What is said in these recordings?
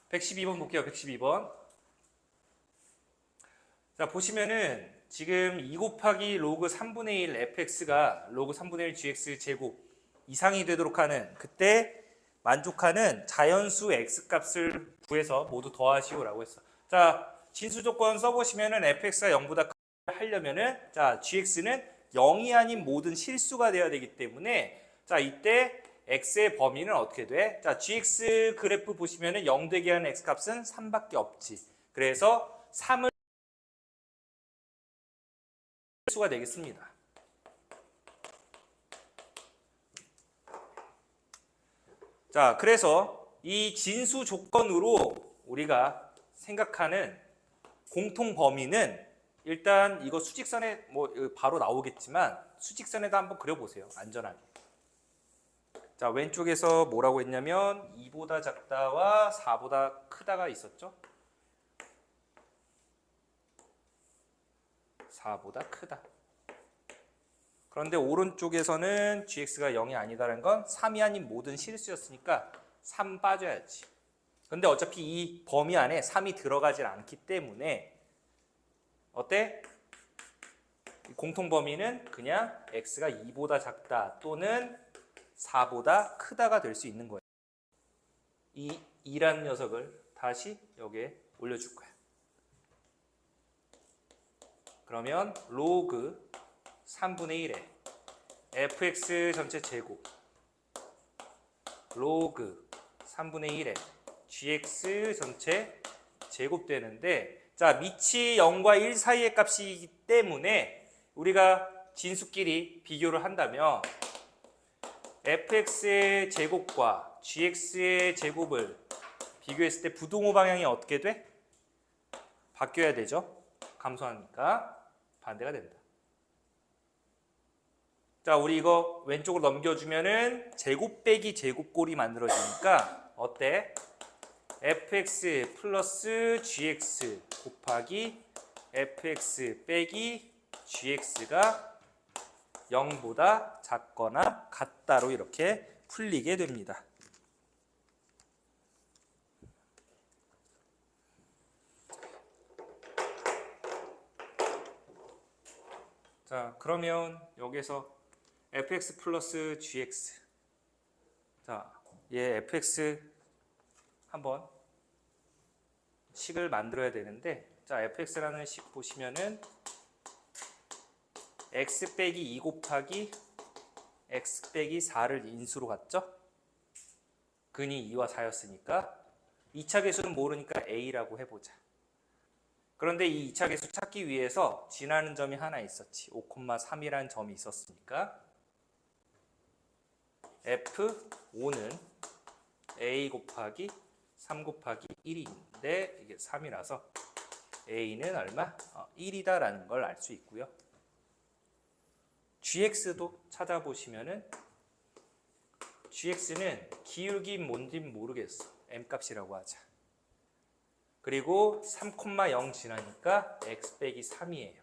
112번 볼게요. 112번. 자, 보시면은 지금 2 곱하기 로그 3분의 1 fx가 로그 3분의 1 gx 제곱 이상이 되도록 하는 그때 만족하는 자연수 x값을 구해서 모두 더하시오라고 했어. 자, 진수 조건 써보시면은 fx가 0보다 하려면은 자 gx는 0이 아닌 모든 실수가 되어야 되기 때문에 자 이때 x의 범위는 어떻게 돼? 자 gx 그래프 보시면은 0 되게 하는 x값은 3밖에 없지. 그래서 3을 수가 되겠습니다. 자 그래서 이 진수 조건으로 우리가 생각하는 공통 범위는 일단 이거 수직선에 뭐 바로 나오겠지만 수직선에다 한번 그려보세요. 안전하게. 자 왼쪽에서 뭐라고 했냐면 2보다 작다와 4보다 크다가 있었죠. 4보다 크다. 그런데 오른쪽에서는 gx가 0이 아니다라는 건 3이 아닌 모든 실수였으니까 3 빠져야지. 근데 어차피 이 범위 안에 3이 들어가질 않기 때문에 어때? 공통 범위는 그냥 x가 2보다 작다 또는 4보다 크다가 될 수 있는 거예요. 이 2라는 녀석을 다시 여기에 올려줄 거야. 그러면 로그 3분의 1에 fx 전체 제곱 로그 3분의 1에 gx 전체 제곱 되는데 자 밑이 0과 1 사이의 값이기 때문에 우리가 진수끼리 비교를 한다면 fx의 제곱과 gx의 제곱을 비교했을 때 부동호 방향이 어떻게 돼? 바뀌어야 되죠. 감소하니까 반대가 된다. 자 우리 이거 왼쪽으로 넘겨주면은 제곱 빼기 제곱꼴이 만들어지니까 어때? fx 플러스 gx 곱하기 fx 빼기 gx가 0보다 작거나 같다로 이렇게 풀리게 됩니다. 자 그러면 여기서 fx 플러스 gx 자 얘 fx 한번 식을 만들어야 되는데 자 fx라는 식 보시면은 x 빼기 2 곱하기 x 빼기 4를 인수로 갔죠? 근이 2와 4였으니까 2차 계수는 모르니까 a라고 해보자. 그런데 이 2차 계수 찾기 위해서 지나는 점이 하나 있었지. 5,3이라는 점이 있었으니까 f5는 a 곱하기 3 곱하기 1인데 이게 3이라서 a는 얼마? 1이다라는 걸 알 수 있고요. gx도 찾아보시면은 gx는 기울기인 뭔진 모르겠어. m값이라고 하자. 그리고 3,0 지나니까 x 빼기 3이에요.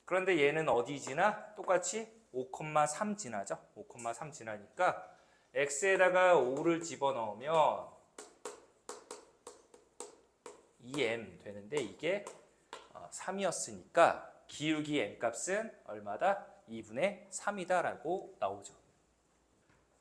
그런데 얘는 어디 지나? 똑같이 5,3 지나죠. 5,3 지나니까 x에다가 5를 집어넣으면 2m 되는데 이게 3이었으니까 기울기 m값은 얼마다? 2분의 3이다 라고 나오죠.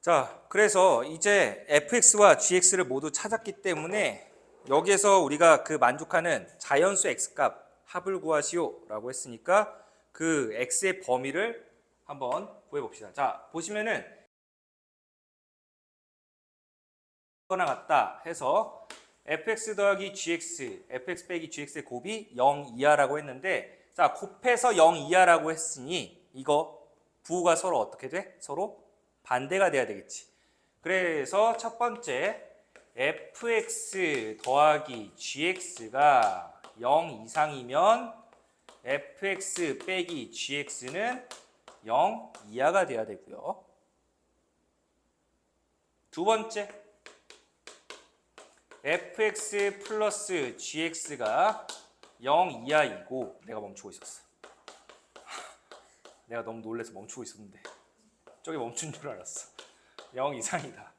자, 그래서 이제 fx와 gx를 모두 찾았기 때문에 여기에서 우리가 그 만족하는 자연수 x값 합을 구하시오 라고 했으니까 그 x의 범위를 한번 구해봅시다. 자, 보시면은 거나 같다 해서 fx 더하기 gx, fx 빼기 gx의 곱이 0 이하라고 했는데 자, 곱해서 0 이하라고 했으니 이거 부호가 서로 어떻게 돼? 서로 반대가 돼야 되겠지. 그래서 첫 번째 fx 더하기 gx가 0 이상이면 fx 빼기 gx는 0 이하가 돼야 되고요. 두 번째 fx 플러스 gx가 0 이하이고 내가 멈추고 있었어. 내가 너무 놀라서 멈추고 있었는데 저기 멈춘 줄 알았어. 0 이상이다.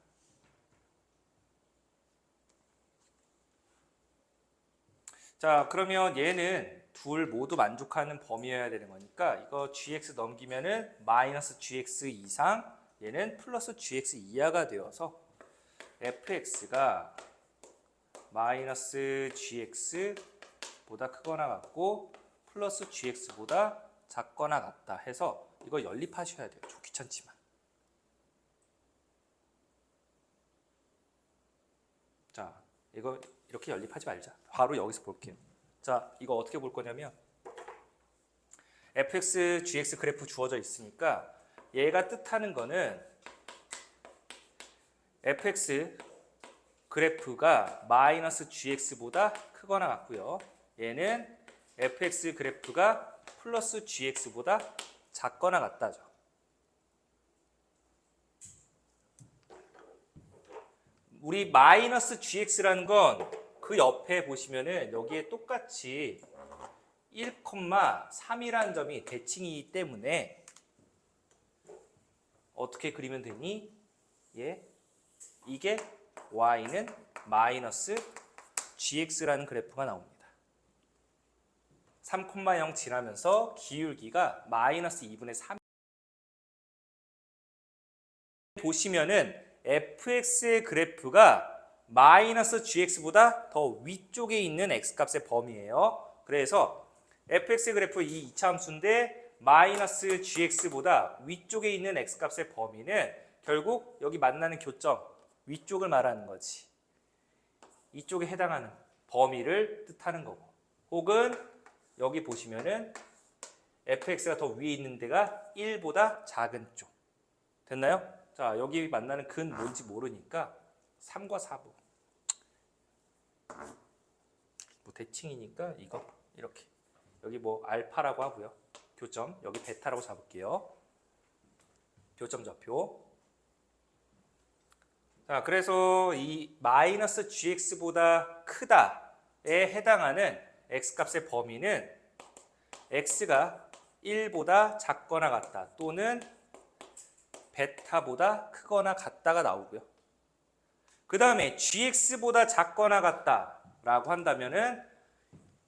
자, 그러면 얘는 둘 모두 만족하는 범위여야 되는 거니까 이거 gx 넘기면은 마이너스 gx 이상, 얘는 플러스 gx 이하가 되어서 fx가 마이너스 gx보다 크거나 같고 플러스 gx보다 작거나 같다 해서 이거 연립하셔야 돼요. 좀 귀찮지만. 자, 이거 이렇게 연립하지 말자. 바로 여기서 볼게요. 자, 이거 어떻게 볼 거냐면 fx, gx 그래프 주어져 있으니까 얘가 뜻하는 거는 fx 그래프가 마이너스 gx보다 크거나 같고요. 얘는 fx 그래프가 플러스 gx보다 작거나 같다죠. 우리 마이너스 gx라는 건 그 옆에 보시면은 여기에 똑같이 1,3이라는 점이 대칭이기 때문에 어떻게 그리면 되니? 예, 이게 y는 마이너스 gx라는 그래프가 나옵니다. 3,0 지나면서 기울기가 마이너스 2분의 3 보시면은 fx의 그래프가 마이너스 gx보다 더 위쪽에 있는 x값의 범위예요. 그래서 fx의 그래프 이 이차함수인데 마이너스 gx보다 위쪽에 있는 x값의 범위는 결국 여기 만나는 교점 위쪽을 말하는 거지. 이쪽에 해당하는 범위를 뜻하는 거고. 혹은 여기 보시면은 fx가 더 위에 있는 데가 1보다 작은 쪽. 됐나요? 자, 여기 만나는 근 뭔지 모르니까 3과 4부. 뭐 대칭이니까 이거 이렇게. 여기 뭐 알파라고 하고요. 교점, 여기 베타라고 잡을게요. 교점 좌표. 자, 그래서 이 마이너스 gx보다 크다에 해당하는 x값의 범위는 x가 1보다 작거나 같다 또는 베타보다 크거나 같다가 나오고요. 그 다음에 gx보다 작거나 같다라고 한다면은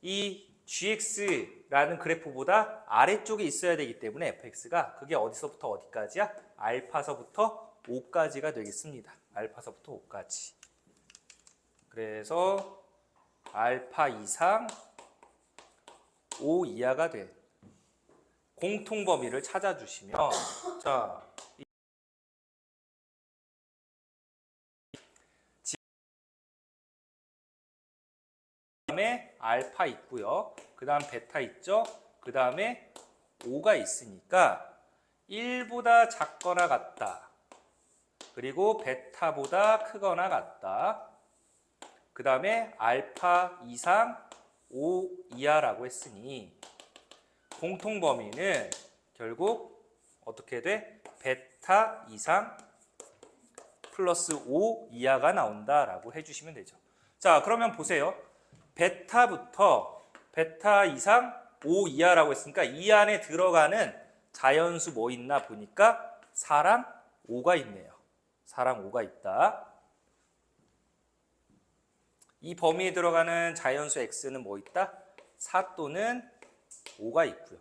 이 gx라는 그래프보다 아래쪽에 있어야 되기 때문에 fx가 그게 어디서부터 어디까지야? 알파서부터 5까지가 되겠습니다. 알파서부터 5까지. 그래서 알파 이상 5 이하가 돼. 공통 범위를 찾아주시면 자, 다음에 알파 있고요. 그 다음 베타 있죠. 그 다음에 5가 있으니까 1보다 작거나 같다. 그리고 베타보다 크거나 같다. 그 다음에 알파 이상 5 이하라고 했으니 공통 범위는 결국 어떻게 돼? 베타 이상 플러스 5 이하가 나온다라고 해주시면 되죠. 자, 그러면 보세요. 베타부터 베타 이상 5 이하라고 했으니까 이 안에 들어가는 자연수 뭐 있나 보니까 4랑 5가 있네요. 4랑 5가 있다. 이 범위에 들어가는 자연수 x는 뭐 있다? 4 또는 5가 있고요.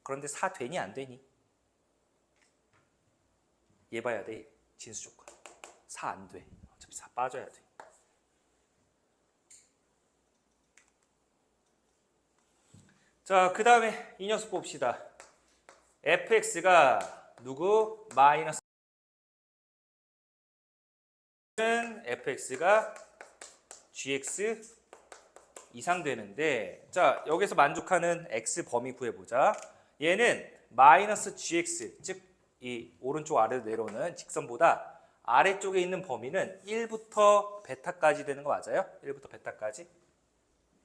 그런데 4 되니 안 되니? 얘 봐야 돼. 진수 조건. 4 안 돼. 어차피 4 빠져야 돼. 자, 그 다음에 이 녀석 봅시다. fx가 누구? 마이너스 는 fx가 gx 이상 되는데 자, 여기서 만족하는 x 범위 구해보자. 얘는 마이너스 gx, 즉 이 오른쪽 아래로 내려오는 직선보다 아래쪽에 있는 범위는 1부터 베타까지 되는 거 맞아요? 1부터 베타까지.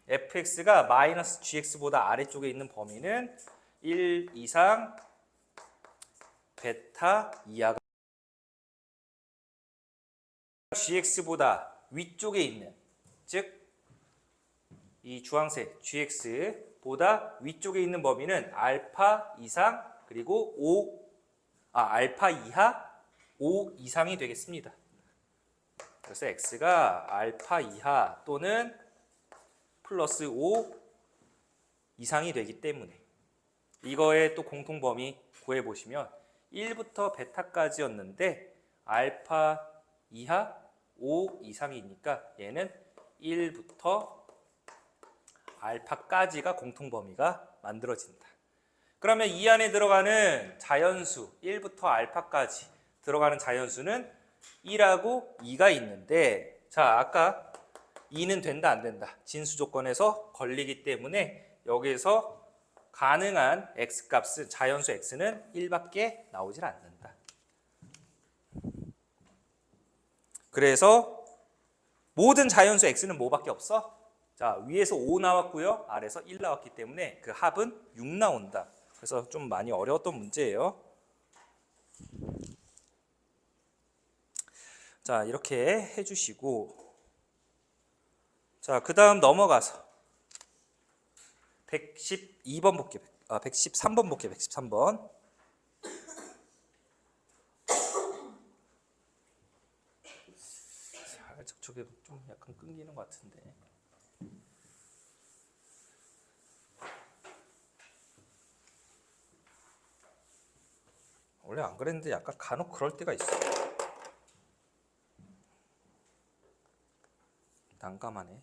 fx가 마이너스 gx보다 아래쪽에 있는 범위는 1 이상 베타 이하가 gx보다 위쪽에 있는, 즉 이 주황색 gx보다 위쪽에 있는 범위는 알파 이상 그리고 알파 이하 5 이상이 되겠습니다. 그래서 x가 알파 이하 또는 플러스 5 이상이 되기 때문에 이거의 또 공통범위 구해보시면 1부터 베타까지였는데 알파 이하 5 이상이니까 얘는 1부터 알파까지가 공통범위가 만들어진다. 그러면 이 안에 들어가는 자연수 1부터 알파까지 들어가는 자연수는 1하고 2가 있는데 자 아까 2는 된다 안 된다 진수 조건에서 걸리기 때문에 여기에서 가능한 x값은 자연수 x는 1밖에 나오질 않는다. 그래서 모든 자연수 x는 뭐밖에 없어? 자 위에서 5 나왔고요 아래에서 1 나왔기 때문에 그 합은 6 나온다. 그래서 좀 많이 어려웠던 문제예요. 자 이렇게 해주시고 자 그 다음 넘어가서 112번 볼게요. 113번 볼게요. 113번. 살짝 저게 좀 약간 끊기는 것 같은데. 원래 안 그랬는데 약간 간혹 그럴 때가 있어. 난감하네.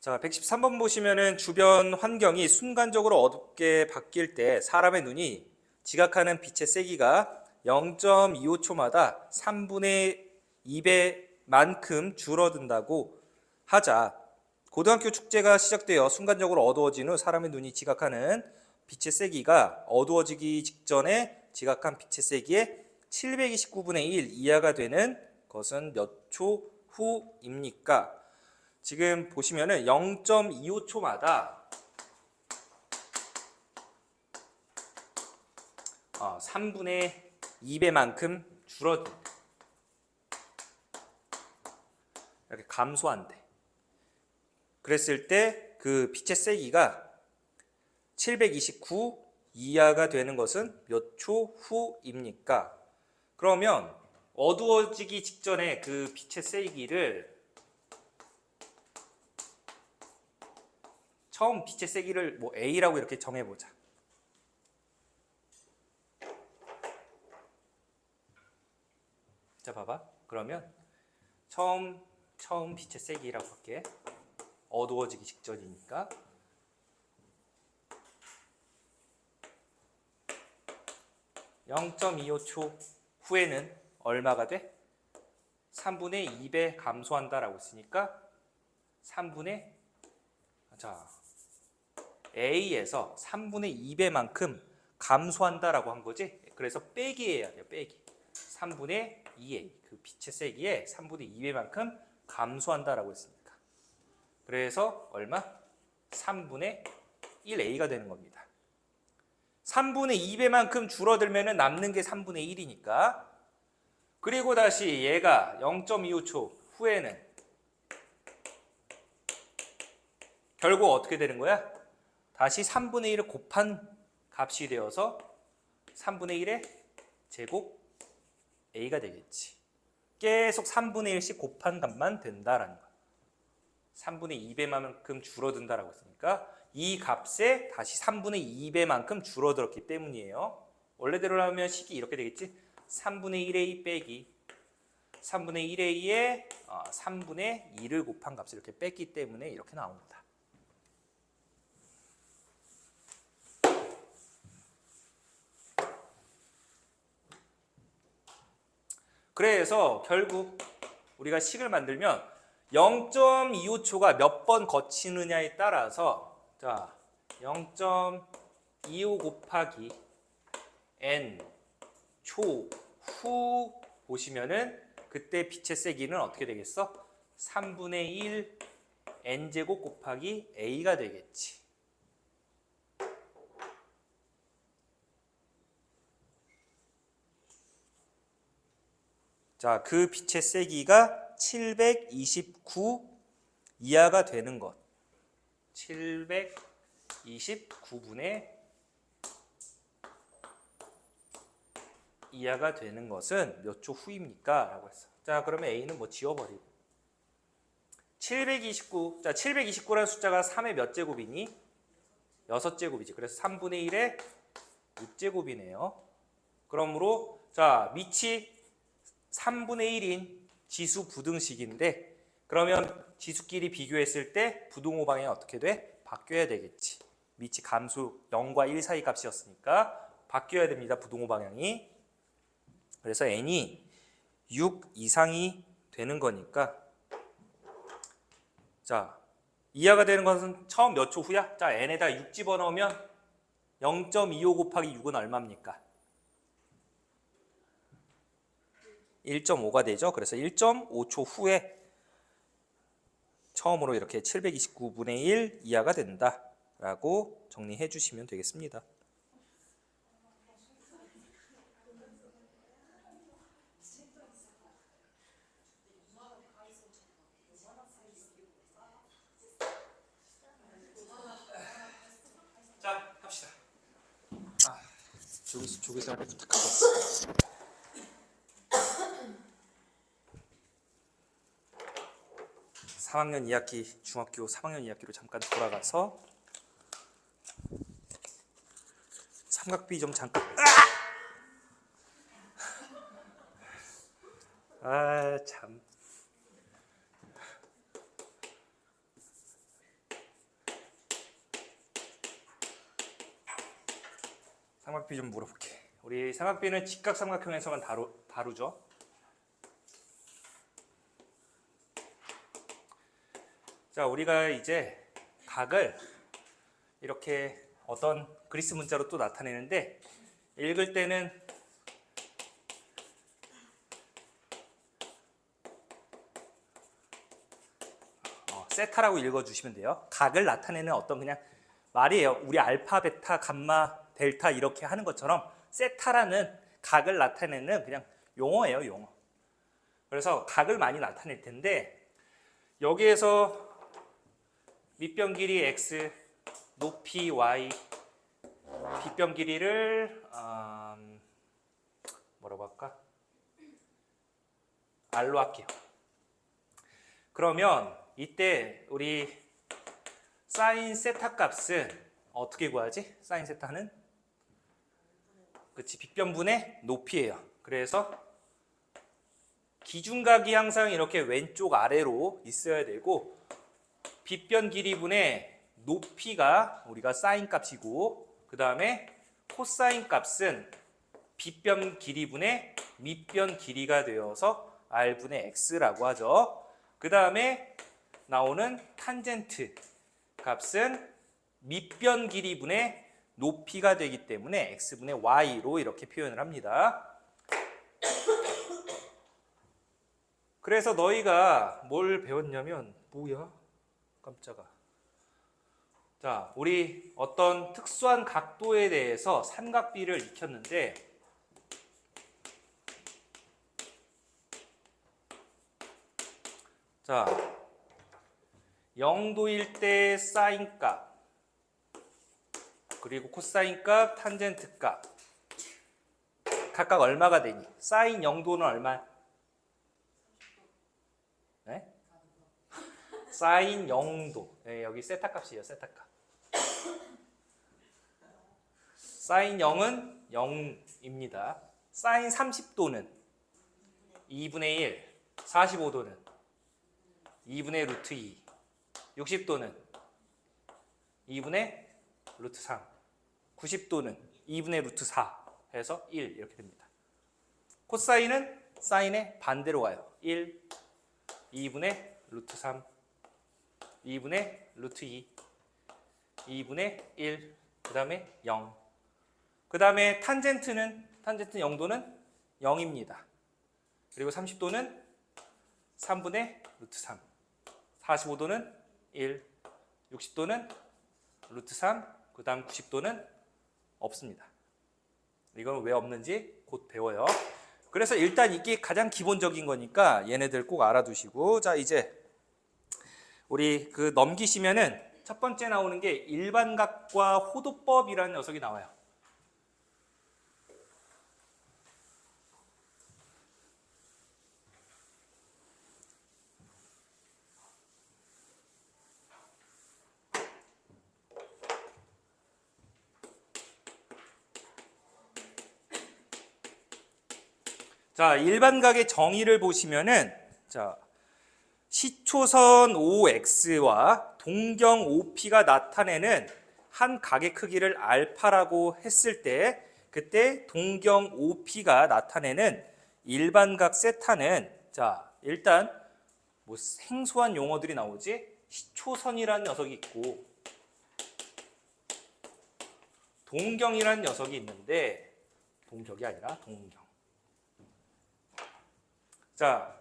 자, 113번 보시면은 주변 환경이 순간적으로 어둡게 바뀔 때 사람의 눈이 지각하는 빛의 세기가 0.25초마다 3분의 2배만큼 줄어든다고 하자. 고등학교 축제가 시작되어 순간적으로 어두워진 후 사람의 눈이 지각하는 빛의 세기가 어두워지기 직전에 지각한 빛의 세기의 729분의 1 이하가 되는 것은 몇 초 후입니까? 지금 보시면은 0.25초마다 3분의 2배만큼 줄어든다. 이렇게 감소한대. 그랬을 때 그 빛의 세기가 729 이하가 되는 것은 몇 초 후입니까? 그러면 어두워지기 직전에 그 빛의 세기를 처음 빛의 세기를 뭐 A라고 이렇게 정해보자. 자 봐봐. 그러면 처음 빛의 세기라고 할게. 어두워지기 직전이니까. (0.25초) 후에는 얼마가 돼? 3분의 2배 감소한다라고 했으니까 3분의 자 A에서 3분의 2배만큼 감소한다라고 한 거지. 그래서 빼기 해야 돼요. 빼기. 3분의 2A 그 빛의 세기에 3분의 2배만큼 감소한다라고 했으니까. 그래서 얼마? 3분의 1A가 되는 겁니다. 3분의 2배만큼 줄어들면 남는 게 3분의 1이니까. 그리고 다시 얘가 0.25초 후에는 결국 어떻게 되는 거야? 다시 3분의 1을 곱한 값이 되어서 3분의 1의 제곱 A가 되겠지. 계속 3분의 1씩 곱한 값만 된다라는 거야. 3분의 2배만큼 줄어든다라고 했으니까 이 값에 다시 3분의 2배만큼 줄어들었기 때문이에요. 원래대로라면 식이 이렇게 되겠지. 3분의 1A 빼기 3분의 1A에 3분의 2를 곱한 값을 이렇게 뺐기 때문에 이렇게 나옵니다. 그래서 결국 우리가 식을 만들면 0.25초가 몇 번 거치느냐에 따라서 자 0.25 곱하기 n 초 후 보시면은 그때 빛의 세기는 어떻게 되겠어? 3분의 1 n제곱 곱하기 a가 되겠지. 자, 그 빛의 세기가 729 이하가 되는 것. 729분의 이하가 되는 것은 몇 초 후입니까? 라고 했어. 자, 그러면 A는 뭐 지워버리고. 729. 자, 729라는 숫자가 3의 몇 제곱이니? 6제곱이지. 그래서 3분의 1의 6제곱이네요. 그러므로 자, 밑이 3분의 1인 지수 부등식인데 그러면 지수끼리 비교했을 때 부등호 방향이 어떻게 돼? 바뀌어야 되겠지. 밑이 감수 0과 1 사이 값이었으니까 바뀌어야 됩니다. 부등호 방향이. 그래서 n이 6 이상이 되는 거니까 자, 이하가 되는 것은 처음 몇 초 후야? 자, n에다 6 집어넣으면 0.25 곱하기 6은 얼마입니까? 1.5가 되죠. 그래서 1.5초 후에 처음으로 이렇게 729분의 1 이하가 된다라고 정리해 주시면 되겠습니다. 자, 합시다. 조교수한테 부탁하겠어. (3학년 2학기) 중학교 3학년 2학기로 잠깐 돌아가서 삼각비 좀 잠깐. 참. 삼각비 좀 물어볼게. 우리 삼각비는 직각삼각형에서만 다루죠. 자, 우리가 이제 각을 이렇게 어떤 그리스 문자로 또 나타내는데 읽을 때는 세타라고 읽어주시면 돼요. 각을 나타내는 어떤 그냥 말이에요. 우리 알파, 베타, 감마, 델타 이렇게 하는 것처럼 세타라는 각을 나타내는 그냥 용어예요. 용어. 그래서 각을 많이 나타낼 텐데 여기에서 밑변 길이 x, 높이 y, 빗변 길이를 뭐라고 할까? r로 할게요. 그러면 이때 우리 사인 세타 값은 어떻게 구하지? 사인 세타는 그치, 빗변분의 높이예요. 그래서 기준각이 항상 이렇게 왼쪽 아래로 있어야 되고 빗변 길이분의 높이가 우리가 사인 값이고 그 다음에 코사인 값은 빗변 길이분의 밑변 길이가 되어서 r분의 x라고 하죠. 그 다음에 나오는 탄젠트 값은 밑변 길이분의 높이가 되기 때문에 x분의 y로 이렇게 표현을 합니다. 그래서 너희가 뭘 배웠냐면 뭐야? 깜짝아. 자, 우리 어떤 특수한 각도에 대해서 삼각비를 익혔는데 자, 0도일 때 사인 값 그리고 코사인 값, 탄젠트 값 각각 얼마가 되니? 사인 0도는 얼마? 네? 사인 0도. 네, 여기 세타 값이에요. 세타 값. 사인 0은 0입니다. 사인 30도는 2분의 1, 45도는 2분의 루트 2, 60도는 2분의 루트 3, 90도는 2분의 루트 4 해서 1 이렇게 됩니다. 코사인은 사인의 반대로 와요. 1, 2분의 루트 3, 2분의 루트 2, 2분의 1, 그 다음에 0. 그 다음에 탄젠트 0도는 0입니다. 그리고 30도는 3분의 루트 3, 45도는 1, 60도는 루트 3, 그 다음 90도는 없습니다. 이건 왜 없는지 곧 배워요. 그래서 일단 이게 가장 기본적인 거니까 얘네들 꼭 알아두시고, 자 이제 우리 그 넘기시면은 첫 번째 나오는 게 일반각과 호도법이라는 녀석이 나와요. 자, 일반각의 정의를 보시면은 자, 시초선 OX와 동경 OP가 나타내는 한 각의 크기를 알파라고 했을 때 그때 동경 OP가 나타내는 일반각 세타는 자, 일단 뭐 생소한 용어들이 나오지? 시초선이라는 녀석이 있고 동경이라는 녀석이 있는데 동격이 아니라 동경. 자,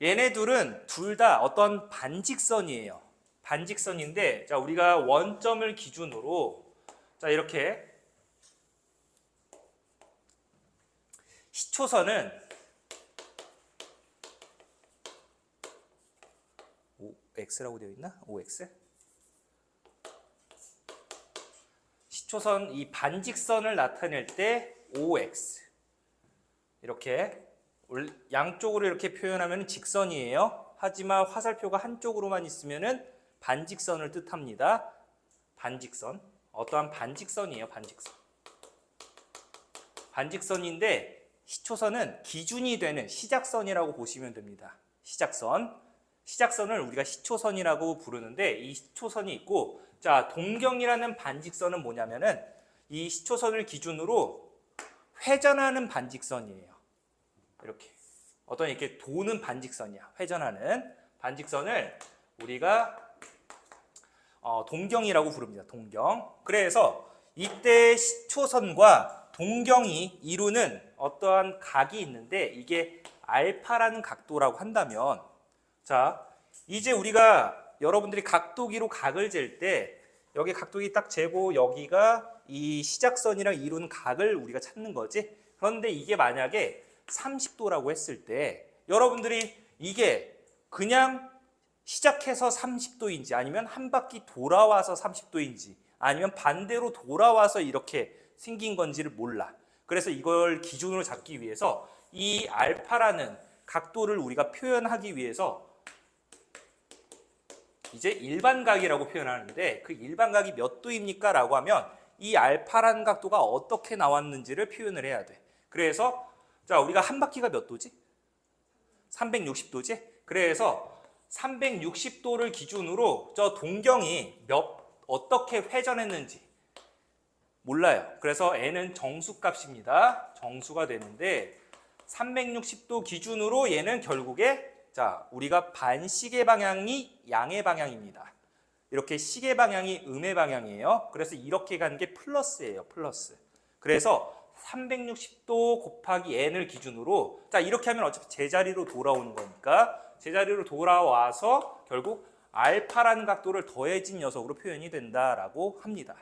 얘네 둘은 둘 다 어떤 반직선이에요. 반직선인데 자, 우리가 원점을 기준으로 자, 이렇게 시초선은 OX라고 되어 있나? OX? 시초선 이 반직선을 나타낼 때 OX 이렇게 양쪽으로 이렇게 표현하면 직선이에요. 하지만 화살표가 한쪽으로만 있으면은 반직선을 뜻합니다. 반직선. 어떠한 반직선이에요. 반직선. 반직선인데 시초선은 기준이 되는 시작선이라고 보시면 됩니다. 시작선. 시작선을 우리가 시초선이라고 부르는데 이 시초선이 있고 자, 동경이라는 반직선은 뭐냐면은 이 시초선을 기준으로 회전하는 반직선이에요. 이렇게 어떤 이렇게 도는 반직선이야. 회전하는 반직선을 우리가 동경이라고 부릅니다. 동경. 그래서 이때 시초선과 동경이 이루는 어떠한 각이 있는데 이게 알파라는 각도라고 한다면 자, 이제 우리가 여러분들이 각도기로 각을 잴 때 여기 각도기 딱 재고 여기가 이 시작선이랑 이룬 각을 우리가 찾는 거지. 그런데 이게 만약에 30도라고 했을 때 여러분들이 이게 그냥 시작해서 30도인지 아니면 한 바퀴 돌아와서 30도인지 아니면 반대로 돌아와서 이렇게 생긴 건지를 몰라. 그래서 이걸 기준으로 잡기 위해서 이 알파라는 각도를 우리가 표현하기 위해서 이제 일반각이라고 표현하는데 그 일반각이 몇 도입니까? 라고 하면 이 알파라는 각도가 어떻게 나왔는지를 표현을 해야 돼. 그래서 자, 우리가 한 바퀴가 몇 도지? 360도지? 그래서 360도를 기준으로 저 동경이 어떻게 회전했는지 몰라요. 그래서 n은 정수값입니다. 정수가 되는데 360도 기준으로 얘는 결국에 자, 우리가 반시계 방향이 양의 방향입니다. 이렇게 시계 방향이 음의 방향이에요. 그래서 이렇게 가는 게 플러스예요. 플러스. 그래서 360도 곱하기 n을 기준으로 자, 이렇게 하면 어차피 제자리로 돌아오는 거니까 제자리로 돌아와서 결국 알파라는 각도를 더해진 녀석으로 표현이 된다라고 합니다.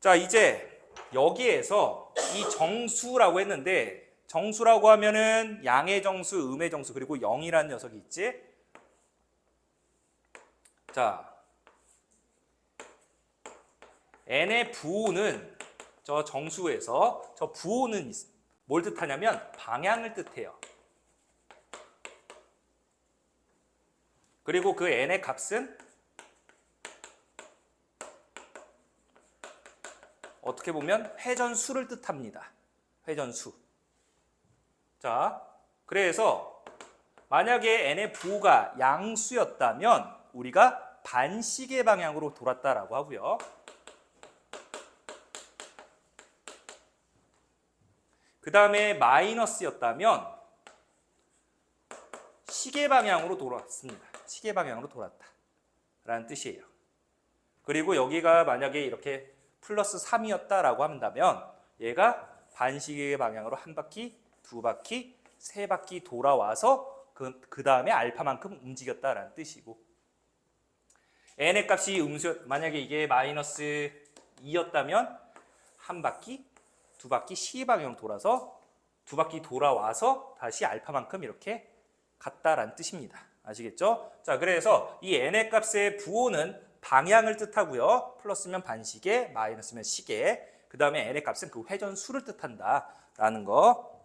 자, 이제 여기에서 이 정수라고 했는데 정수라고 하면은 양의 정수, 음의 정수 그리고 0이라는 녀석이 있지. 자, n의 부호는 저 정수에서 저 부호는 뭘 뜻하냐면 방향을 뜻해요. 그리고 그 n의 값은 어떻게 보면 회전수를 뜻합니다. 회전수. 자, 그래서 만약에 n의 부호가 양수였다면 우리가 반시계 방향으로 돌았다라고 하고요. 그 다음에 마이너스였다면 시계 방향으로 돌았습니다. 시계 방향으로 돌았다 라는 뜻이에요. 그리고 여기가 만약에 이렇게 플러스 3이었다라고 한다면 얘가 반시계 방향으로 한 바퀴, 두 바퀴, 세 바퀴 돌아와서 그 다음에 알파만큼 움직였다라는 뜻이고 n의 값이 만약에 이게 마이너스 2였다면 한 바퀴, 두 바퀴 시계 방향으로 돌아서 두 바퀴 돌아와서 다시 알파만큼 이렇게 갔다라는 뜻입니다. 아시겠죠? 자, 그래서 이 n의 값의 부호는 방향을 뜻하고요. 플러스면 반시계, 마이너스면 시계. 그 다음에 n의 값은 그 회전수를 뜻한다라는 거.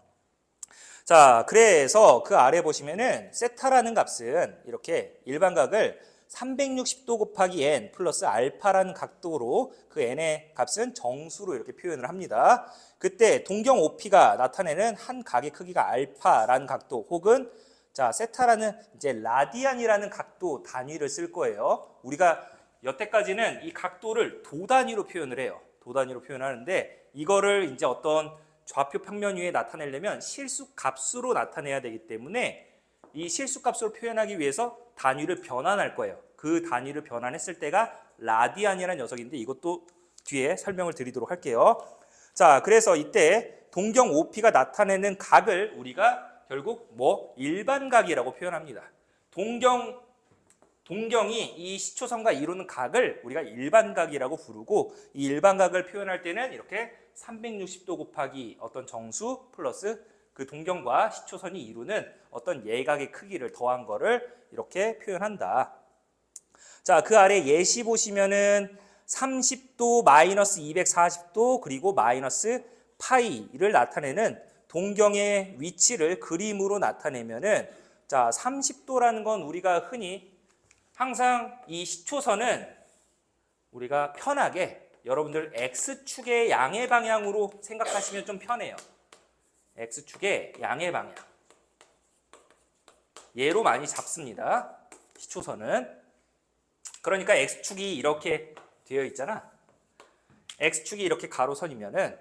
자, 그래서 그 아래 보시면은 세타라는 값은 이렇게 일반각을 360도 곱하기 n 플러스 알파라는 각도로 그 n의 값은 정수로 이렇게 표현을 합니다. 그때 동경 OP가 나타내는 한 각의 크기가 알파라는 각도 혹은 자, 세타라는 이제 라디안이라는 각도 단위를 쓸 거예요. 우리가 여태까지는 이 각도를 도 단위로 표현을 해요. 도 단위로 표현하는데 이거를 이제 어떤 좌표 평면 위에 나타내려면 실수 값으로 나타내야 되기 때문에 이 실수 값으로 표현하기 위해서 단위를 변환할 거예요. 그 단위를 변환했을 때가 라디안이라는 녀석인데 이것도 뒤에 설명을 드리도록 할게요. 자, 그래서 이때 동경 OP가 나타내는 각을 우리가 결국 뭐 일반각이라고 표현합니다. 동경이 이 시초선과 이루는 각을 우리가 일반각이라고 부르고 이 일반각을 표현할 때는 이렇게 360도 곱하기 어떤 정수 플러스 그 동경과 시초선이 이루는 어떤 예각의 크기를 더한 거를 이렇게 표현한다. 자, 그 아래 예시 보시면은 30도, 마이너스 240도, 그리고 마이너스 파이를 나타내는 동경의 위치를 그림으로 나타내면은 자, 30도라는 건 우리가 흔히 항상 이 시초선은 우리가 편하게 여러분들 X축의 양의 방향으로 생각하시면 좀 편해요. X축의 양의 방향. 얘로 많이 잡습니다. 시초선은. 그러니까 X축이 이렇게 되어 있잖아. X축이 이렇게 가로선이면은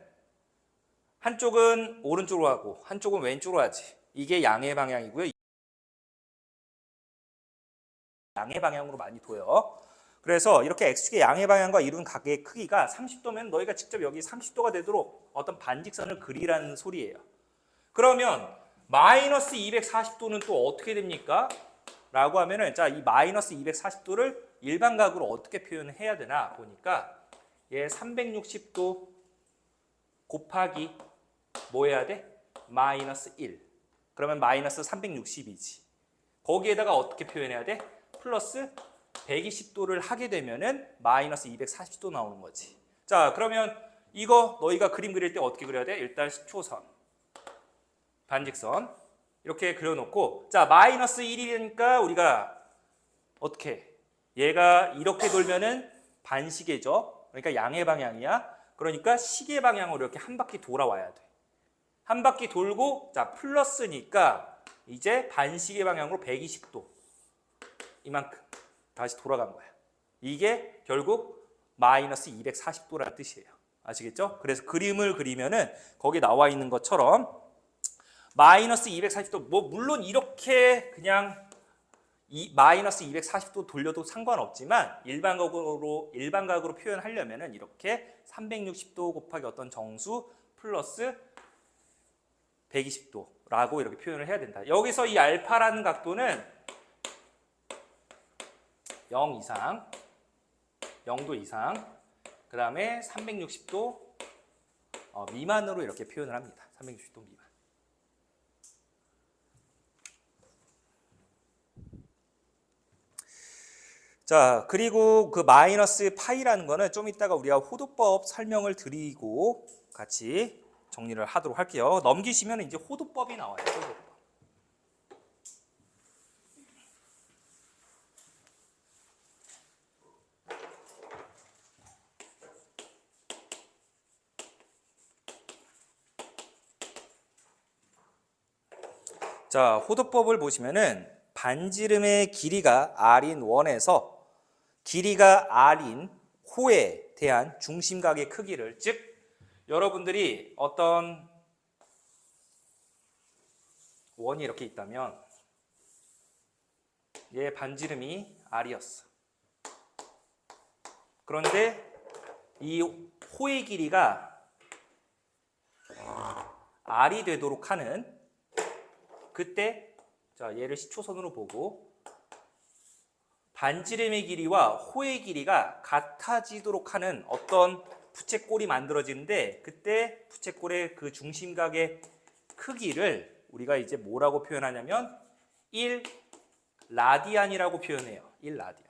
한쪽은 오른쪽으로 하고 한쪽은 왼쪽으로 하지. 이게 양의 방향이고요. 양의 방향으로 많이 둬요. 그래서 이렇게 X축의 양의 방향과 이룬 각의 크기가 30도면 너희가 직접 여기 30도가 되도록 어떤 반직선을 그리라는 소리예요. 그러면 마이너스 240도는 또 어떻게 됩니까? 라고 하면은 자, 이 마이너스 240도를 일반각으로 어떻게 표현해야 되나 보니까 얘 360도 곱하기 뭐 해야 돼? 마이너스 1. 그러면 마이너스 360이지. 거기에다가 어떻게 표현해야 돼? 플러스 120도를 하게 되면은 마이너스 240도 나오는 거지. 자, 그러면 이거 너희가 그림 그릴 때 어떻게 그려야 돼? 일단 시초선, 반직선 이렇게 그려놓고 자, 마이너스 1이니까 우리가 어떻게? 얘가 이렇게 돌면은 반시계죠. 그러니까 양의 방향이야. 그러니까 시계 방향으로 이렇게 한 바퀴 돌아와야 돼. 한 바퀴 돌고 자, 플러스니까 이제 반시계 방향으로 120도. 이만큼 다시 돌아간 거야. 이게 결국 마이너스 240도라는 뜻이에요. 아시겠죠? 그래서 그림을 그리면은 거기 나와 있는 것처럼 마이너스 240도 뭐 물론 이렇게 그냥 이 마이너스 240도 돌려도 상관없지만 일반각으로 표현하려면은 이렇게 360도 곱하기 어떤 정수 플러스 120도라고 이렇게 표현을 해야 된다. 여기서 이 알파라는 각도는 0 이상, 0도 이상, 그 다음에 360도 미만으로 이렇게 표현을 합니다. 360도 미만. 자, 그리고 그 마이너스 파이라는 거는 좀 이따가 우리가 호도법 설명을 드리고 같이 정리를 하도록 할게요. 넘기시면 이제 호도법이 나와요. 호도법. 자, 호도법을 보시면은 반지름의 길이가 r인 원에서 길이가 r인 호에 대한 중심각의 크기를 즉 여러분들이 어떤 원이 이렇게 있다면 얘 반지름이 r이었어. 그런데 이 호의 길이가 r이 되도록 하는 그때 자, 얘를 시초선으로 보고 반지름의 길이와 호의 길이가 같아지도록 하는 어떤 부채꼴이 만들어지는데 그때 부채꼴의 그 중심각의 크기를 우리가 이제 뭐라고 표현하냐면 1 라디안이라고 표현해요. 1 라디안.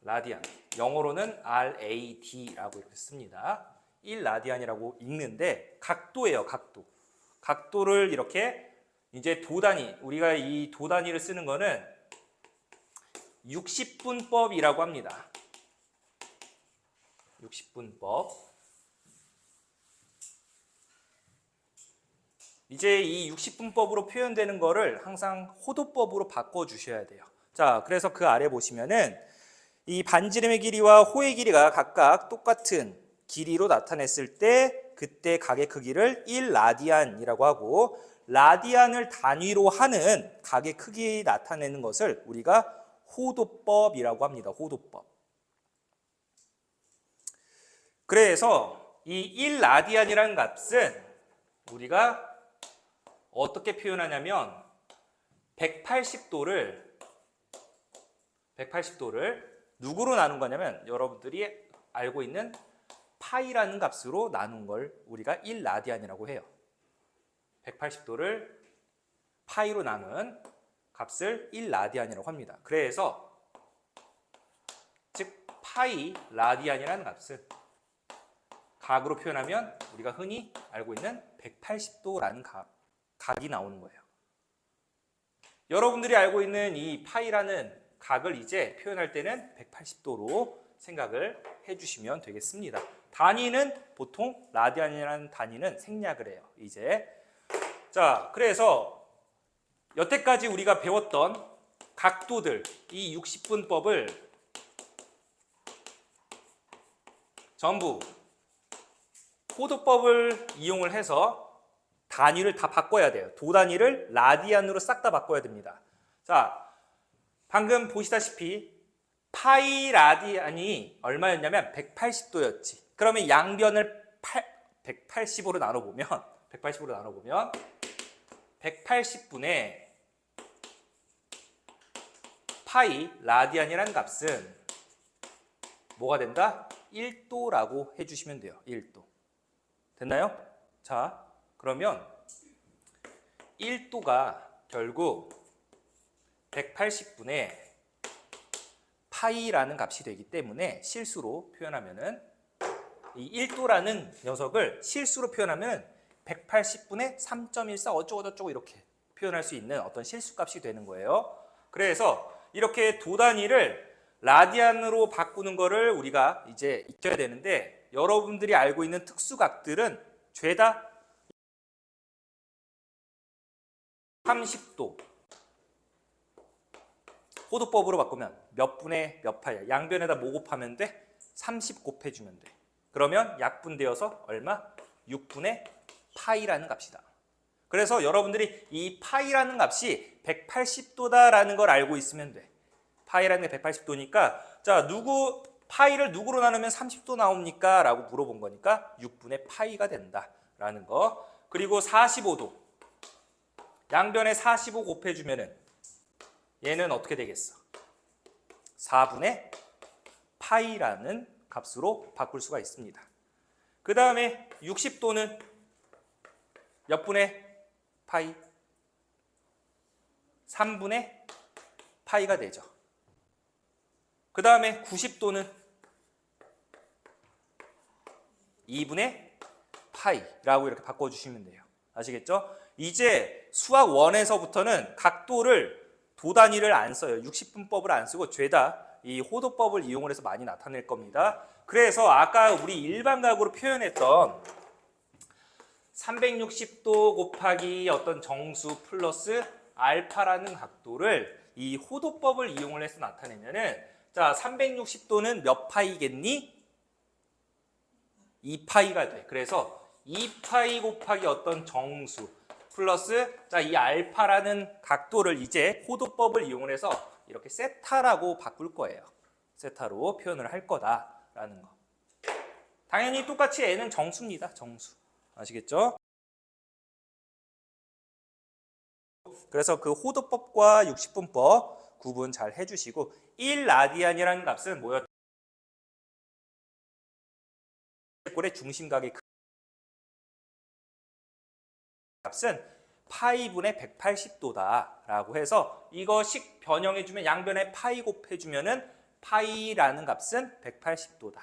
라디안. 영어로는 RAD라고 이렇게 씁니다. 1 라디안이라고 읽는데 각도예요, 각도. 각도를 이렇게 이제 도단위, 우리가 이 도단위를 쓰는 거는 60분법이라고 합니다. 60분법. 이제 이 60분법으로 표현되는 거를 항상 호도법으로 바꿔주셔야 돼요. 자, 그래서 그 아래 보시면은 이 반지름의 길이와 호의 길이가 각각 똑같은 길이로 나타냈을 때 그때 각의 크기를 1라디안이라고 하고, 라디안을 단위로 하는 각의 크기 나타내는 것을 우리가 호도법이라고 합니다. 호도법. 그래서 이 1라디안이라는 값은 우리가 어떻게 표현하냐면 180도를 누구로 나눈 거냐면 여러분들이 알고 있는 파이라는 값으로 나눈 걸 우리가 1라디안이라고 해요. 180도를 파이로 나눈 값을 1라디안이라고 합니다. 그래서 즉 파이 라디안이라는 값은 각으로 표현하면 우리가 흔히 알고 있는 180도라는 각이 나오는 거예요. 여러분들이 알고 있는 이 파이라는 각을 이제 표현할 때는 180도로 생각을 해주시면 되겠습니다. 단위는 보통 라디안이라는 단위는 생략을 해요. 이제 자, 그래서 여태까지 우리가 배웠던 각도들, 이 60분법을 전부 호도법을 이용을 해서 단위를 다 바꿔야 돼요. 도 단위를 라디안으로 싹 다 바꿔야 됩니다. 자, 방금 보시다시피 파이 라디안이 얼마였냐면 180도였지. 그러면 양변을 180으로 나눠보면 180분의 파이 라디안이라는 값은 뭐가 된다? 1도라고 해주시면 돼요. 1도. 됐나요? 자, 그러면 1도가 결국 180분의 파이라는 값이 되기 때문에 실수로 표현하면은 이 1도라는 녀석을 실수로 표현하면 180분의 3.14 어쩌고저쩌고 이렇게 표현할 수 있는 어떤 실수값이 되는 거예요. 그래서 이렇게 도 단위를 라디안으로 바꾸는 거를 우리가 이제 익혀야 되는데, 여러분들이 알고 있는 특수각들은 죄다 30도 호도법으로 바꾸면 몇 분의 몇 파이야? 양변에다 뭐 곱하면 돼? 30 곱해주면 돼. 그러면 약분되어서 얼마? 6분의 파이라는 값이다. 그래서 여러분들이 이 파이라는 값이 180도다라는 걸 알고 있으면 돼. 파이라는 게 180도니까 자, 파이를 누구로 나누면 30도 나옵니까? 라고 물어본 거니까 6분의 파이가 된다라는 거. 그리고 45도. 양변에 45 곱해주면은 얘는 어떻게 되겠어? 4분의 파이라는 값으로 바꿀 수가 있습니다. 그 다음에 60도는 몇 분의 파이? 3분의 파이가 되죠. 그 다음에 90도는 2분의 파이라고 이렇게 바꿔주시면 돼요. 아시겠죠? 이제 수학 1에서부터는 각도를 도 단위를 안 써요. 60분법을 안 쓰고 죄다 이 호도법을 이용을 해서 많이 나타낼 겁니다. 그래서 아까 우리 일반각으로 표현했던 360도 곱하기 어떤 정수 플러스 알파라는 각도를 이 호도법을 이용을 해서 나타내면은 자, 360도는 몇 파이겠니? 2파이가 돼. 그래서 2파이 곱하기 어떤 정수 플러스 자, 이 알파라는 각도를 이제 호도법을 이용을 해서 이렇게 세타라고 바꿀 거예요. 세타로 표현을 할 거다라는 거. 당연히 똑같이 n은 정수입니다. 정수. 아시겠죠? 그래서 그 호도법과 60분법 구분 잘 해주시고 1라디안이라는 값은 뭐였다? 골의 중심각의 값은 파이분의 180도다라고 해서 이거식 변형해주면 양변에 파이 곱해주면은 파이라는 값은 180도다.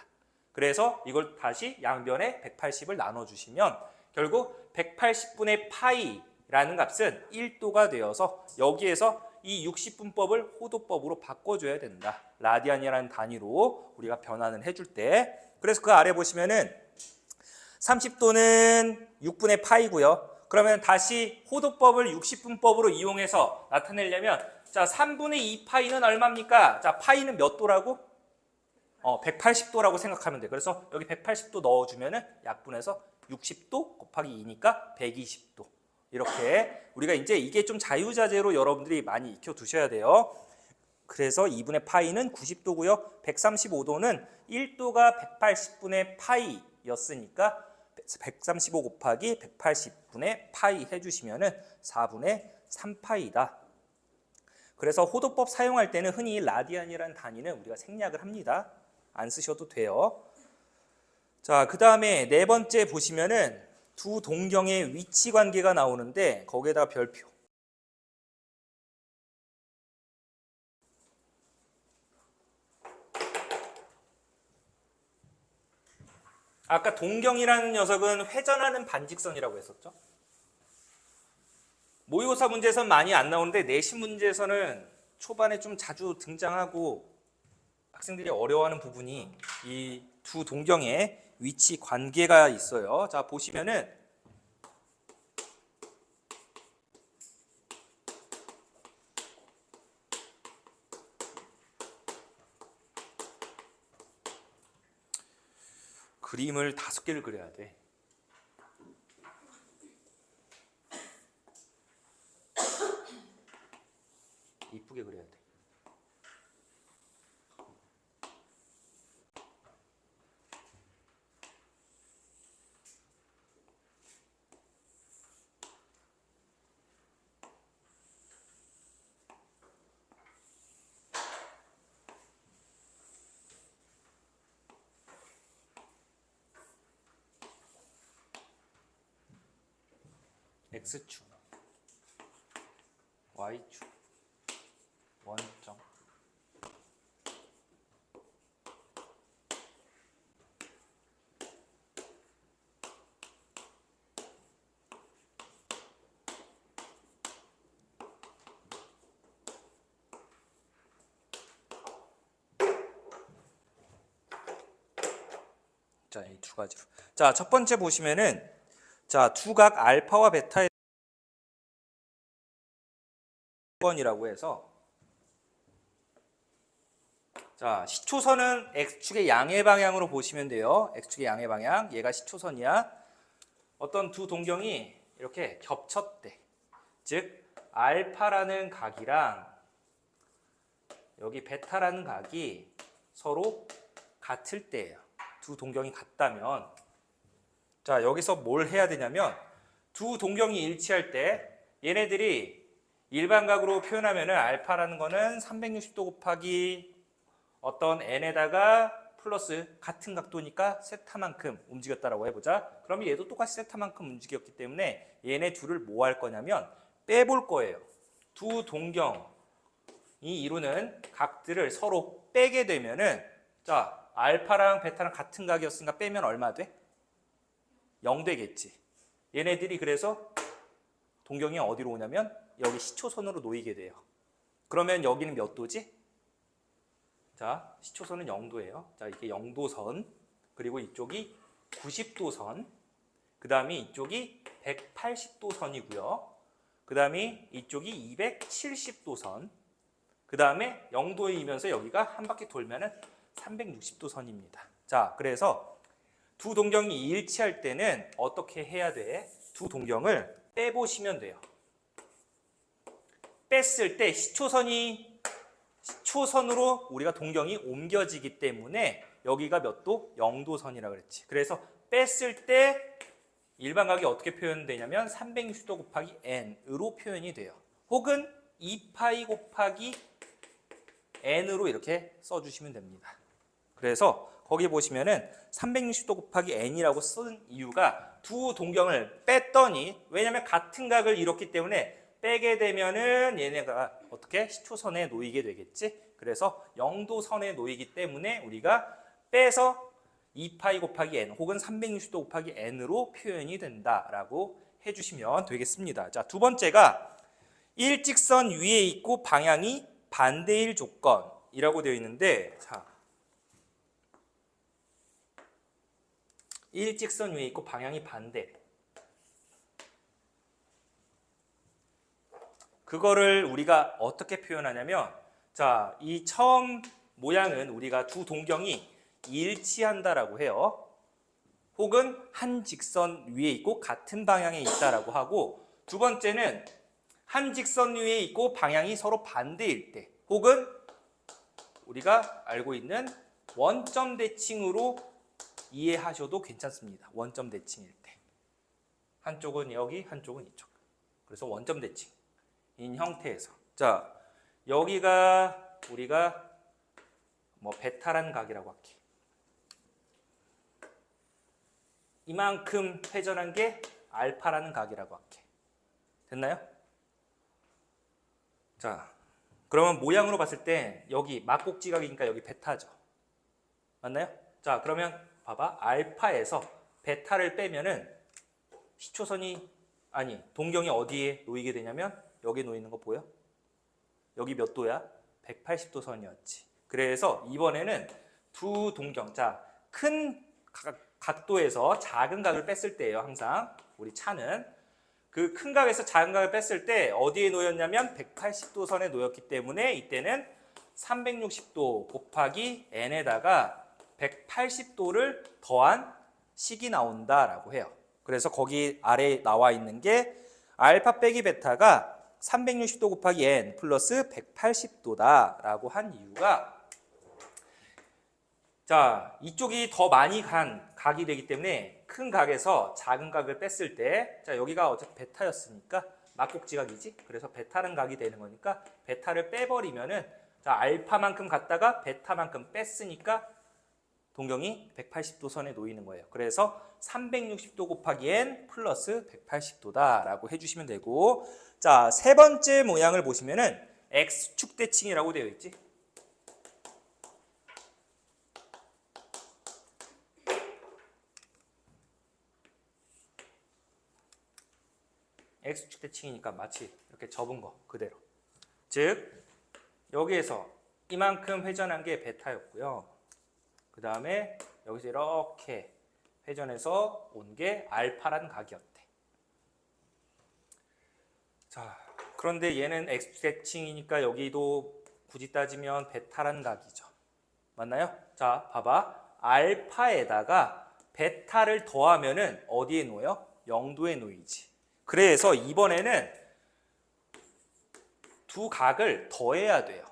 그래서 이걸 다시 양변에 180을 나눠주시면 결국 180분의 파이 라는 값은 1도가 되어서 여기에서 이 60분법을 호도법으로 바꿔줘야 된다. 라디안이라는 단위로 우리가 변환을 해줄 때. 그래서 그 아래 보시면은 30도는 6분의 파이고요. 그러면 다시 호도법을 60분법으로 이용해서 나타내려면 자 3분의 2 파이는 얼마입니까? 자 파이는 몇 도라고? 180도라고 생각하면 돼. 그래서 여기 180도 넣어주면은 약분해서 60도 곱하기 2니까 120도. 이렇게 우리가 이제 이게 좀 자유자재로 여러분들이 많이 익혀두셔야 돼요. 그래서 2분의 파이는 90도고요. 135도는 1도가 180분의 파이였으니까 135 곱하기 180분의 파이 해주시면은 4분의 3파이다. 그래서 호도법 사용할 때는 흔히 라디안이라는 단위는 우리가 생략을 합니다. 안 쓰셔도 돼요. 자, 그 다음에 네 번째 보시면은 두 동경의 위치 관계가 나오는데 거기에다가 별표. 아까 동경이라는 녀석은 회전하는 반직선이라고 했었죠. 모의고사 문제에서는 많이 안 나오는데 내신 문제에서는 초반에 좀 자주 등장하고 학생들이 어려워하는 부분이 이 두 동경의 위치 관계가 있어요. 자, 보시면은 그림을 5개를 그려야 돼. 이쁘게 그려야 돼. X축, Y축, 원점. 자, 이 두 가지로. 자, 첫 번째 보시면은 자, 두각 알파와 베타의 번이라고 해서 자, 시초선은 X축의 양의 방향으로 보시면 돼요. X축의 양의 방향. 얘가 시초선이야. 어떤 두 동경이 이렇게 겹쳤대. 즉 알파라는 각이랑 여기 베타라는 각이 서로 같을 때예요. 두 동경이 같다면 자, 여기서 뭘 해야 되냐면 두 동경이 일치할 때 얘네들이 일반각으로 표현하면은 알파라는 거는 360도 곱하기 어떤 n에다가 플러스 같은 각도니까 세타만큼 움직였다라고 해보자. 그럼 얘도 똑같이 세타만큼 움직였기 때문에 얘네 둘을 뭐 할 거냐면 빼볼 거예요. 두 동경이 이루는 각들을 서로 빼게 되면은 자, 알파랑 베타랑 같은 각이었으니까 빼면 얼마 돼? 0 되겠지. 얘네들이 그래서 동경이 어디로 오냐면 여기 시초선으로 놓이게 돼요. 그러면 여기는 몇 도지? 자, 시초선은 0도예요. 자, 이게 0도선, 그리고 이쪽이 90도선, 그 다음에 이쪽이 180도선이고요. 그 다음에 이쪽이 270도선, 그 다음에 0도이면서 여기가 한 바퀴 돌면은 360도선입니다. 자, 그래서 두 동경이 일치할 때는 어떻게 해야 돼? 두 동경을 빼보시면 돼요. 뺐을 때 시초선으로 우리가 동경이 옮겨지기 때문에 여기가 몇 도? 0도선이라고 그랬지. 그래서 뺐을 때 일반각이 어떻게 표현되냐면 360도 곱하기 n으로 표현이 돼요. 혹은 2파이 곱하기 n으로 이렇게 써주시면 됩니다. 그래서 거기 보시면은 360도 곱하기 n이라고 쓴 이유가 두 동경을 뺐더니 왜냐면 같은 각을 이뤘기 때문에 빼게 되면은 얘네가 어떻게 시초선에 놓이게 되겠지. 그래서 0도선에 놓이기 때문에 우리가 빼서 2파이 곱하기 n 혹은 360도 곱하기 n으로 표현이 된다라고 해주시면 되겠습니다. 자, 두 번째가 일직선 위에 있고 방향이 반대일 조건이라고 되어 있는데, 자, 일직선 위에 있고 방향이 반대. 그거를 우리가 어떻게 표현하냐면, 자, 이 처음 모양은 우리가 두 동경이 일치한다라고 해요. 혹은 한 직선 위에 있고 같은 방향에 있다라고 하고, 두 번째는 한 직선 위에 있고 방향이 서로 반대일 때, 혹은 우리가 알고 있는 원점 대칭으로 이해하셔도 괜찮습니다. 원점 대칭일 때. 한쪽은 여기, 한쪽은 이쪽. 그래서 원점 대칭인 형태에서. 자, 여기가 우리가 뭐 베타란 각이라고 할게. 이만큼 회전한 게 알파라는 각이라고 할게. 됐나요? 자, 그러면 모양으로 봤을 때 여기 막곡지각이니까 여기 베타죠. 맞나요? 자, 그러면 봐봐. 알파에서 베타를 빼면은 동경이 어디에 놓이게 되냐면 여기에 놓이는 거 보여? 여기 몇 도야? 180도 선이었지. 그래서 이번에는 두 동경, 자, 큰 각도에서 작은 각을 뺐을 때예요. 항상 우리 차는 그 큰 각에서 작은 각을 뺐을 때 어디에 놓였냐면 180도 선에 놓였기 때문에 이때는 360도 곱하기 n에다가 180도를 더한 식이 나온다라고 해요. 그래서 거기 아래에 나와 있는 게 알파 빼기 베타가 360도 곱하기 n 플러스 180도다라고 한 이유가, 자, 이쪽이 더 많이 간 각이 되기 때문에 큰 각에서 작은 각을 뺐을 때, 자, 여기가 어차피 베타였으니까 막곡지각이지. 그래서 베타는 각이 되는 거니까 베타를 빼버리면은, 자, 알파만큼 갔다가 베타만큼 뺐으니까 동경이 180도 선에 놓이는 거예요. 그래서 360도 곱하기 n 플러스 180도다라고 해주시면 되고, 자, 세 번째 모양을 보시면은 x축 대칭이라고 되어 있지. x축 대칭이니까 마치 이렇게 접은 거 그대로. 즉 여기에서 이만큼 회전한 게 베타였고요. 그 다음에 여기서 이렇게 회전해서 온 게 알파라는 각이었대. 자, 그런데 얘는 x축 대칭이니까 여기도 굳이 따지면 베타라는 각이죠. 맞나요? 자, 봐봐. 알파에다가 베타를 더하면은 어디에 놓여? 0도에 놓이지. 그래서 이번에는 두 각을 더해야 돼요.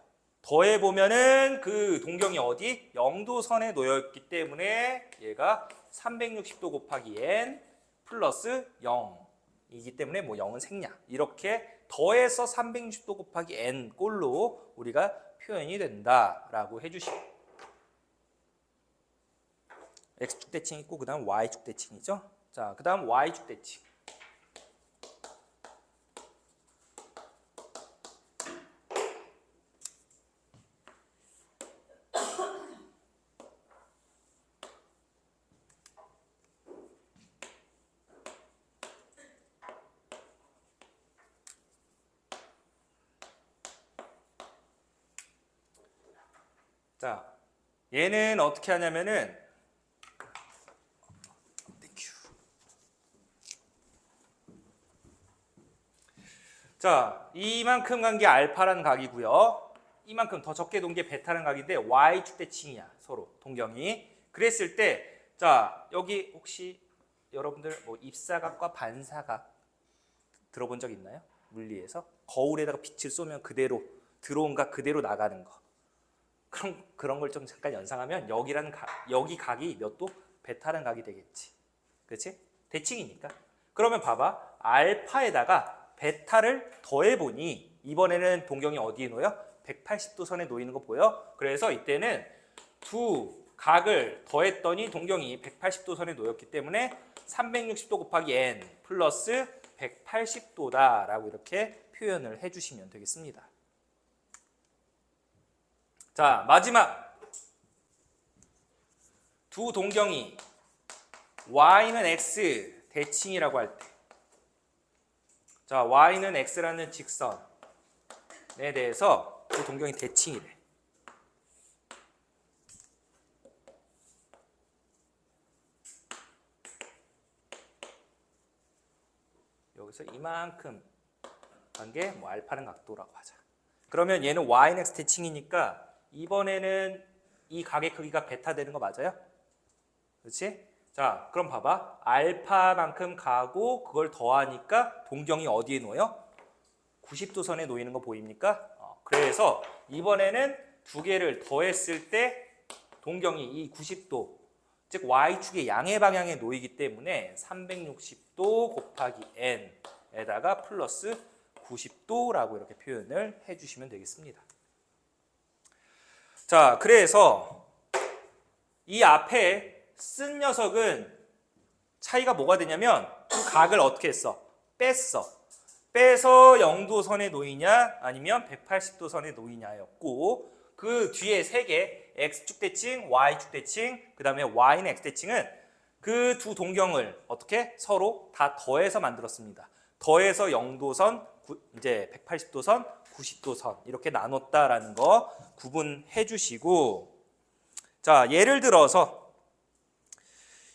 더해보면은 그 동경이 어디? 0도 선에 놓였기 때문에 얘가 360도 곱하기 n 플러스 0이기 때문에 뭐 0은 생략. 이렇게 더해서 360도 곱하기 n 꼴로 우리가 표현이 된다라고 해주시고, x축 대칭 있고 그 다음 y축 대칭이죠. 자, 그 다음 y축 대칭. 자, 얘는 어떻게 하냐면은, 자, 이만큼 간 게 알파라는 각이고요. 이만큼 더 적게 돈 게 베타라는 각인데 y축 대칭이야, 서로 동경이. 그랬을 때, 자, 여기 혹시 여러분들 뭐 입사각과 반사각 들어본 적 있나요? 물리에서 거울에다가 빛을 쏘면 그대로 들어온 각 그대로 나가는 거. 그런 걸 좀 잠깐 연상하면 여기 각이 몇 도? 베타라는 각이 되겠지. 그렇지? 대칭이니까. 그러면 봐봐. 알파에다가 베타를 더해보니 이번에는 동경이 어디에 놓여? 180도 선에 놓이는 거 보여? 그래서 이때는 두 각을 더했더니 동경이 180도 선에 놓였기 때문에 360도 곱하기 n 플러스 180도다라고 이렇게 표현을 해주시면 되겠습니다. 자, 마지막 두 동경이 y는 x 대칭이라고 할 때, 자, y는 x라는 직선에 대해서 그 동경이 대칭이래. 여기서 이만큼 간 게 뭐 알파는 각도라고 하자. 그러면 얘는 y는 x 대칭이니까 이번에는 이 각의 크기가 베타 되는 거 맞아요? 그렇지? 자, 그럼 봐봐. 알파만큼 가고 그걸 더하니까 동경이 어디에 놓여? 90도 선에 놓이는 거 보입니까? 그래서 이번에는 두 개를 더했을 때 동경이 이 90도, 즉 y축의 양의 방향에 놓이기 때문에 360도 곱하기 n에다가 플러스 90도라고 이렇게 표현을 해주시면 되겠습니다. 자, 그래서 이 앞에 쓴 녀석은 차이가 뭐가 되냐면 그 각을 어떻게 했어? 뺐어. 빼서 0도 선에 놓이냐 아니면 180도 선에 놓이냐였고, 그 뒤에 세 개 x축 대칭, y축 대칭, 그 다음에 y는 x 대칭은 그 두 동경을 어떻게 서로 다 더해서 만들었습니다. 더해서 0도 선, 이제 180도 선, 90도 선 이렇게 나눴다라는 거 구분해 주시고, 자, 예를 들어서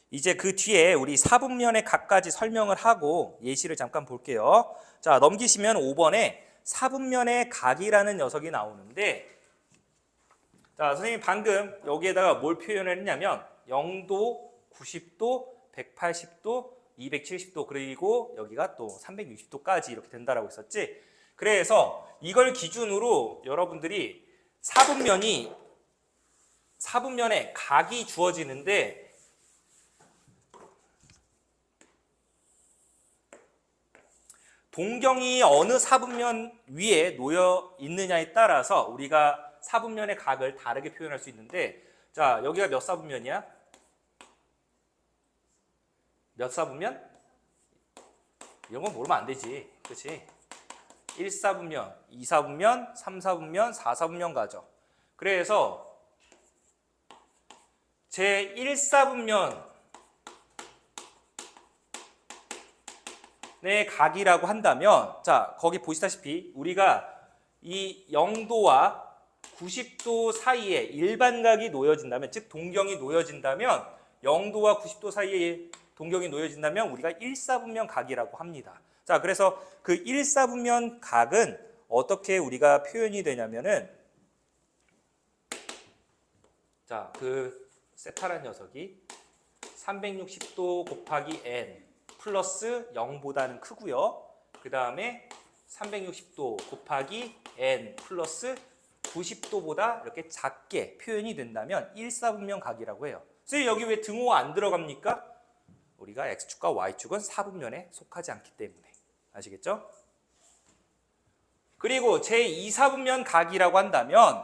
이제 그 뒤에 우리 4분면의 각까지 설명을 하고 예시를 잠깐 볼게요. 자, 넘기시면 5번에 4분면의 각이라는 녀석이 나오는데, 자, 선생님이 방금 여기에다가 뭘 표현을 했냐면 0도, 90도, 180도, 270도, 그리고 여기가 또 360도까지 이렇게 된다라고 했었지. 그래서 이걸 기준으로 여러분들이 4분면에 각이 주어지는데, 동경이 어느 4분면 위에 놓여 있느냐에 따라서 우리가 4분면의 각을 다르게 표현할 수 있는데, 자, 여기가 몇 4분면이야? 몇 4분면? 이런 건 모르면 안 되지. 그렇지? 1, 4분면, 2, 4분면, 3, 4분면, 4, 4분면 가죠. 그래서 제 1, 4분면 의 각이라고 한다면, 자, 거기 보시다시피 우리가 이 0도와 90도 사이에 일반각이 놓여진다면, 즉 동경이 놓여진다면, 0도와 90도 사이에 동경이 놓여진다면 우리가 1, 4분면 각이라고 합니다. 자, 그래서 그 1, 4분면 각은 어떻게 우리가 표현이 되냐면은, 자, 그 세타란 녀석이 360도 곱하기 n 플러스 0보다는 크고요. 그 다음에 360도 곱하기 n 플러스 90도보다 이렇게 작게 표현이 된다면 1, 4분면 각이라고 해요. 선생님, 여기 왜 등호 안 들어갑니까? 우리가 x축과 y축은 4분면에 속하지 않기 때문에. 아시겠죠? 그리고 제2, 4분면 각이라고 한다면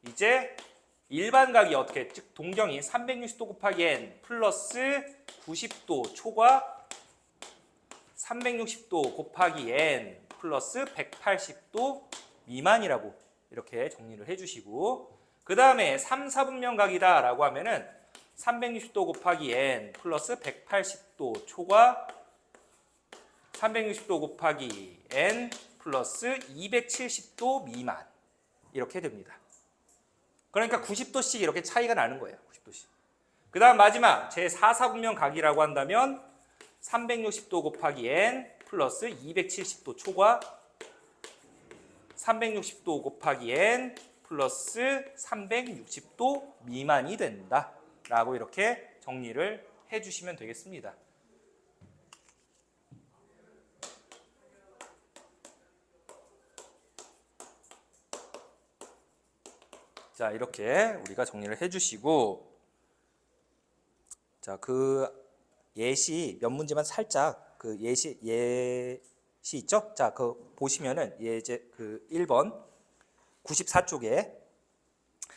이제 일반각이 어떻게, 즉 동경이 360도 곱하기 n 플러스 90도 초과 360도 곱하기 n 플러스 180도 미만이라고 이렇게 정리를 해주시고, 그 다음에 3, 4분면 각이다 라고 하면은 360도 곱하기 n 플러스 180도 초과 360도 곱하기 n 플러스 270도 미만 이렇게 됩니다. 그러니까 90도씩 이렇게 차이가 나는 거예요. 90도씩. 그 다음 마지막 제4, 4분면 각이라고 한다면 360도 곱하기 n 플러스 270도 초과 360도 곱하기 n 플러스 360도 미만이 된다 라고 이렇게 정리를 해주시면 되겠습니다. 자, 이렇게 우리가 정리를 해주시고, 자, 그 예시 몇 문제만 살짝, 그 예시 있죠? 자, 그 보시면은 예제 그 1번 94쪽에,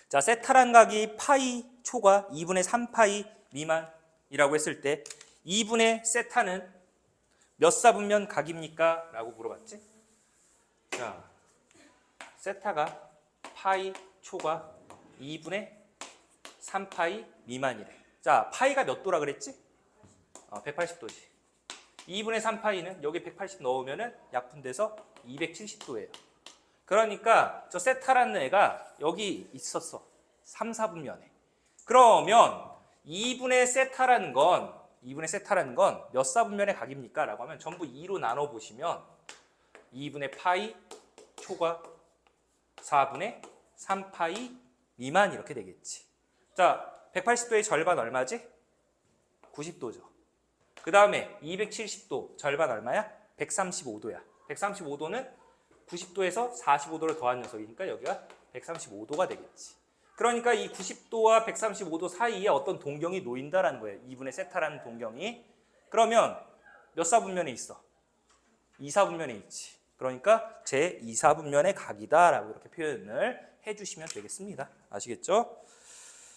자, 세타란 각이 파이 초과 2분의 3파이 미만이라고 했을 때 2분의 세타는 몇 4분면 각입니까? 라고 물어봤지? 자, 세타가 파이 초과 2분의 3파이 미만이래. 자, 파이가 몇 도라 그랬지? 180도지. 2분의 3파이는 여기 180 넣으면은 약분돼서 270도예요. 그러니까 저 세타라는 애가 여기 있었어. 3, 4분면에. 그러면 2분의 세타라는 건 몇 사분면의 각입니까? 라고 하면 전부 2로 나눠보시면 2분의 파이 초과 4분의 3파이 미만 이렇게 되겠지. 자, 180도의 절반 얼마지? 90도죠. 그 다음에 270도 절반 얼마야? 135도야. 135도는 90도에서 45도를 더한 녀석이니까 여기가 135도가 되겠지. 그러니까 이 90도와 135도 사이에 어떤 동경이 놓인다라는 거예요. 2분의 세타라는 동경이. 그러면 몇 사분면에 있어? 2사분면에 있지. 그러니까 제 2사분면의 각이다라고 이렇게 표현을 해주시면 되겠습니다. 아시겠죠?